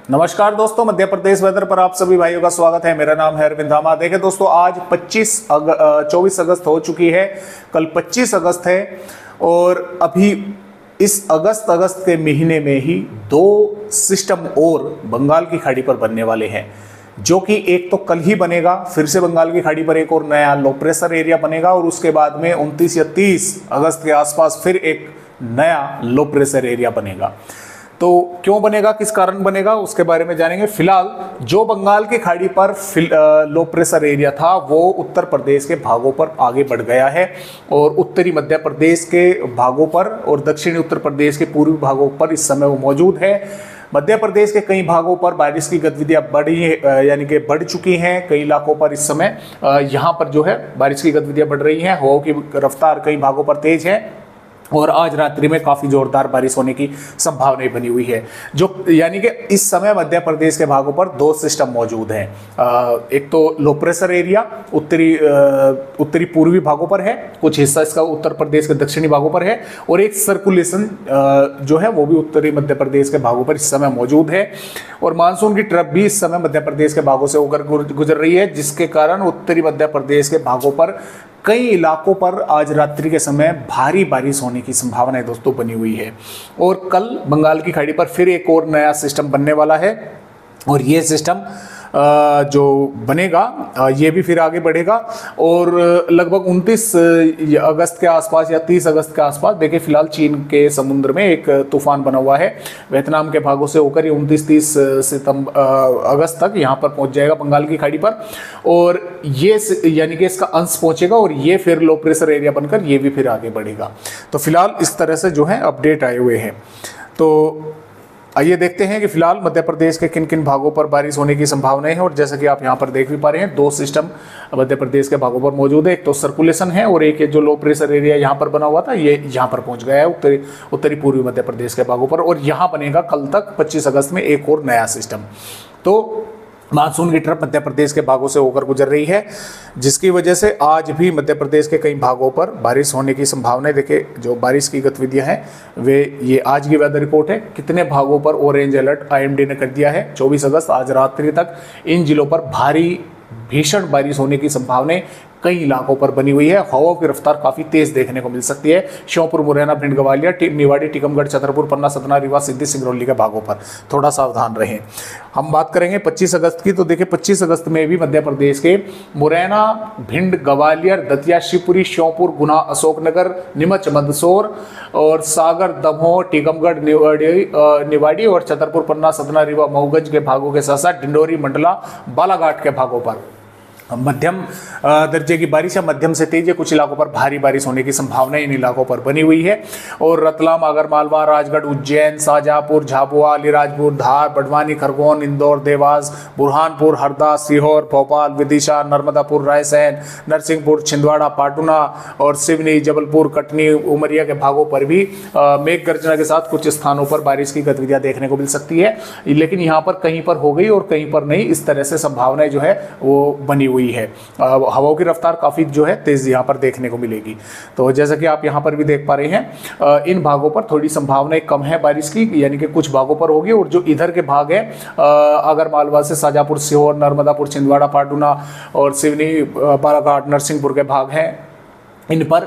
नमस्कार दोस्तों, मध्य प्रदेश वेदर पर आप सभी भाइयों का स्वागत है। मेरा नाम है अरविंद धामा। देखें दोस्तों, आज 24 अगस्त हो चुकी है, कल 25 अगस्त है और अभी इस अगस्त के महीने में ही दो सिस्टम और बंगाल की खाड़ी पर बनने वाले हैं, जो कि एक तो कल ही बनेगा, फिर से बंगाल की खाड़ी पर एक और नया लो प्रेशर एरिया बनेगा और उसके बाद में 29 या 30 अगस्त के आसपास फिर एक नया लो प्रेशर एरिया बनेगा। तो क्यों बनेगा, किस कारण बनेगा, उसके बारे में जानेंगे। फिलहाल जो बंगाल की खाड़ी पर लो प्रेशर एरिया था वो उत्तर प्रदेश के भागों पर आगे बढ़ गया है और उत्तरी मध्य प्रदेश के भागों पर और दक्षिणी उत्तर प्रदेश के पूर्वी भागों पर इस समय वो मौजूद है। मध्य प्रदेश के कई भागों पर बारिश की गतिविधियां यानी कि बढ़ चुकी हैं। कई इलाकों पर इस समय यहाँ पर जो है बारिश की गतिविधियां बढ़ रही हैं। हवाओं की रफ्तार कई भागों पर तेज है और आज रात्रि में काफ़ी जोरदार बारिश होने की संभावना बनी हुई है। जो यानी कि इस समय मध्य प्रदेश के भागों पर दो सिस्टम मौजूद हैं। एक तो लो प्रेशर एरिया उत्तरी पूर्वी भागों पर है, कुछ हिस्सा इसका उत्तर प्रदेश के दक्षिणी भागों पर है, और एक सर्कुलेशन जो है वो भी उत्तरी मध्य प्रदेश के भागों पर इस समय मौजूद है। और मानसून की ट्रफ भी इस समय मध्य प्रदेश के भागों से होकर गुजर रही है, जिसके कारण उत्तरी मध्य प्रदेश के भागों पर कई इलाकों पर आज रात्रि के समय भारी बारिश होने की संभावना दोस्तों बनी हुई है। और कल बंगाल की खाड़ी पर फिर एक और नया सिस्टम बनने वाला है और ये सिस्टम जो बनेगा ये भी फिर आगे बढ़ेगा और लगभग 29 अगस्त के आसपास या 30 अगस्त के आसपास, देखिए फिलहाल चीन के समुद्र में एक तूफान बना हुआ है, वियतनाम के भागों से होकर ये 29-30 अगस्त तक यहाँ पर पहुँच जाएगा बंगाल की खाड़ी पर और ये यानी कि इसका अंश पहुँचेगा और ये फिर लो प्रेशर एरिया बनकर ये भी फिर आगे बढ़ेगा। तो फिलहाल इस तरह से जो है अपडेट आए हुए हैं। तो आइए देखते हैं कि फिलहाल मध्य प्रदेश के किन किन भागों पर बारिश होने की संभावनाएं हैं। और जैसा कि आप यहां पर देख भी पा रहे हैं, दो सिस्टम मध्य प्रदेश के भागों पर मौजूद है। एक तो सर्कुलेशन है और एक जो लो प्रेशर एरिया यहां पर बना हुआ था ये यहां पर पहुंच गया है उत्तरी पूर्वी मध्य प्रदेश के भागों पर और यहां बनेगा कल तक 25 अगस्त में एक और नया सिस्टम। तो मानसून की ट्रफ मध्य प्रदेश के भागों से होकर गुजर रही है, जिसकी वजह से आज भी मध्य प्रदेश के कई भागों पर बारिश होने की संभावना। देखिए जो बारिश की गतिविधियां हैं वे ये आज की वेदर रिपोर्ट है। कितने भागों पर ऑरेंज अलर्ट आईएमडी ने कर दिया है। 24 अगस्त आज रात्रि तक इन जिलों पर भारी भीषण बारिश होने की संभावना कई इलाकों पर बनी हुई है। हवाओं की रफ्तार काफी तेज देखने को मिल सकती है। श्योपुर, मुरैना, भिंड, ग्वालियर, निवाड़ी, टीकमगढ़, छतरपुर, पन्ना, सतना, रीवा, सिद्धी, सिंगरौली के भागों पर थोड़ा सावधान रहें। हम बात करेंगे 25 अगस्त की। तो देखिए 25 अगस्त में भी मध्य प्रदेश के मुरैना, भिंड, ग्वालियर, दतिया, शिवपुरी, श्योपुर, गुना, अशोकनगर, नीमच, मंदसौर और सागर, दमोह, टीकमगढ़, निवाड़ी और छतरपुर, पन्ना, सतना, रीवा, मऊगंज के भागों के साथ साथ डिंडोरी, मंडला, बालाघाट के भागों पर मध्यम दर्जे की बारिश या मध्यम से तेज या कुछ इलाकों पर भारी बारिश होने की संभावना इन इलाकों पर बनी हुई है। और रतलाम, आगरमालवा, राजगढ़, उज्जैन, शाहजहांपुर, झाबुआ, अलीराजपुर, धार, बड़वानी, खरगोन, इंदौर, देवास, बुरहानपुर, हरदा, सीहोर, भोपाल, विदिशा, नर्मदापुर, रायसेन, नरसिंहपुर, छिंदवाड़ा, पाटुना और सिवनी, जबलपुर, कटनी, उमरिया के भागों पर भी मेघ गर्जना के साथ कुछ स्थानों पर बारिश की गतिविधियां देखने को मिल सकती है। लेकिन यहाँ पर कहीं पर हो गई और कहीं पर नहीं, इस तरह से संभावनाएं जो है वो बनी हुई है। हवाओं की रफ्तार काफी जो है तेज यहाँ पर देखने को मिलेगी। तो जैसा कि आप यहाँ पर भी देख पा रहे हैं, इन भागों पर थोड़ी संभावनाएं कम है बारिश की, यानी कि कुछ भागों पर होगी। और जो इधर के भाग है आगरमालवा से शाहजहांपुर, सीहोर, नर्मदापुर, छिंदवाड़ा, पाटुना और सिवनी, बालाघाट, नरसिंहपुर के भाग हैं, इन पर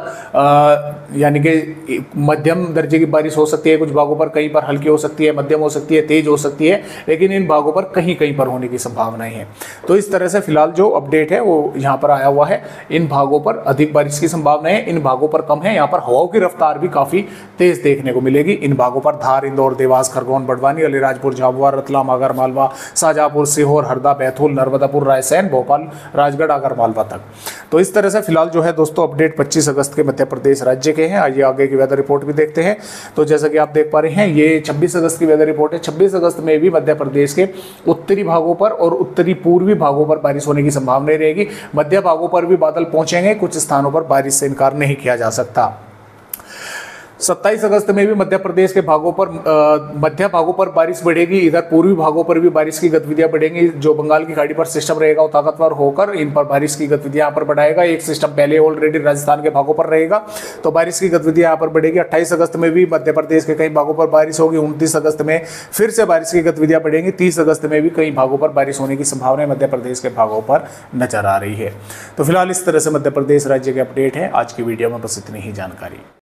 यानी कि मध्यम दर्जे की बारिश हो सकती है। कुछ भागों पर कहीं पर हल्की हो सकती है, मध्यम हो सकती है, तेज हो सकती है, लेकिन इन भागों पर कहीं कहीं पर होने की संभावनाएं हैं। तो इस तरह से फिलहाल जो अपडेट है वो यहाँ पर आया हुआ है। इन भागों पर अधिक बारिश की संभावना है, इन भागों पर कम है। यहाँ पर हवाओं की रफ्तार भी काफी तेज देखने को मिलेगी। इन भागों पर धार, इंदौर, देवास, खरगोन, बड़वानी, अलीराजपुर, झाबुआ, रतलाम, आगरमालवा, शाहजहांपुर, सीहोर, हरदा, बैतूल, नर्मदापुर, रायसेन, भोपाल, राजगढ़, आगरमालवा तक। तो इस तरह से फिलहाल जो है दोस्तों अपडेट 25 अगस्त के मध्य प्रदेश राज्य के हैं। आइए आगे की वेदर रिपोर्ट भी देखते हैं। तो जैसा कि आप देख पा रहे हैं, ये 26 अगस्त की वेदर रिपोर्ट है। 26 अगस्त में भी मध्य प्रदेश के उत्तरी भागों पर और उत्तरी पूर्वी भागों पर बारिश होने की संभावना रहेगी। मध्य भागों पर भी बादल पहुंचेंगे, कुछ स्थानों पर बारिश से इनकार नहीं किया जा सकता। 27 अगस्त में भी मध्य प्रदेश के भागों पर मध्य भागों पर बारिश बढ़ेगी। इधर पूर्वी भागों पर भी बारिश की गतिविधियां बढ़ेंगी। जो बंगाल की खाड़ी पर सिस्टम रहेगा वो ताकतवर होकर इन पर बारिश की गतिविधियां यहाँ पर बढ़ाएगा। एक सिस्टम पहले ऑलरेडी राजस्थान के भागों पर रहेगा, तो बारिश की गतिविधियां यहाँ पर बढ़ेगी। 28 अगस्त में भी मध्य प्रदेश के कई भागों पर बारिश होगी। 29 अगस्त में फिर से बारिश की गतिविधियां बढ़ेंगी। 30 अगस्त में भी कई भागों पर बारिश होने की संभावना मध्य प्रदेश के भागों पर नजर आ रही है। तो फिलहाल इस तरह से मध्य प्रदेश राज्य के अपडेट है। आज की वीडियो में बस इतनी ही जानकारी।